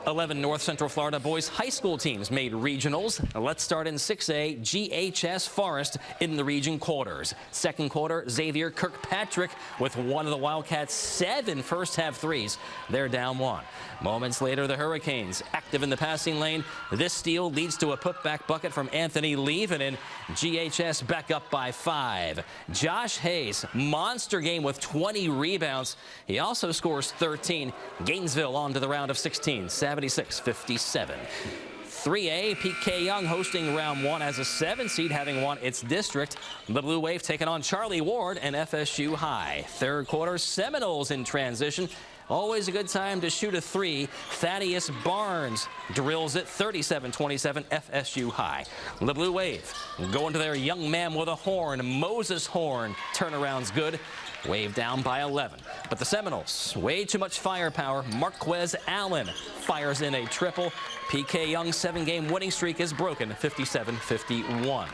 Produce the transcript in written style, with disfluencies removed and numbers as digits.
11 North Central Florida boys high school teams made regionals. Let's start in 6A. GHS Forest in the region quarters. Second quarter, Xavier Kirkpatrick with one of the Wildcats' 7 first-half threes. They're down 1. Moments later, the Hurricanes active in the passing lane. This steal leads to a putback bucket from Anthony Leven, and GHS back up by 5. Josh Hayes, monster game with 20 rebounds. He also scores 13. Gainesville on to the round of 16, 76-57. 3A, PK Young hosting round 1 as a 7 seed, having won its district. The Blue Wave taking on Charlie Ward and FSU High. Third quarter, Seminoles in transition. Always a good time to shoot a 3. Thaddeus Barnes drills it, 37-27, FSU High. The Blue Wave going to their young man with a horn, Moses Horn. Turnaround's good. Wave down by 11. But the Seminoles, way too much firepower. Marquez Allen fires in a triple. PK Young's 7-game winning streak is broken, 57-51.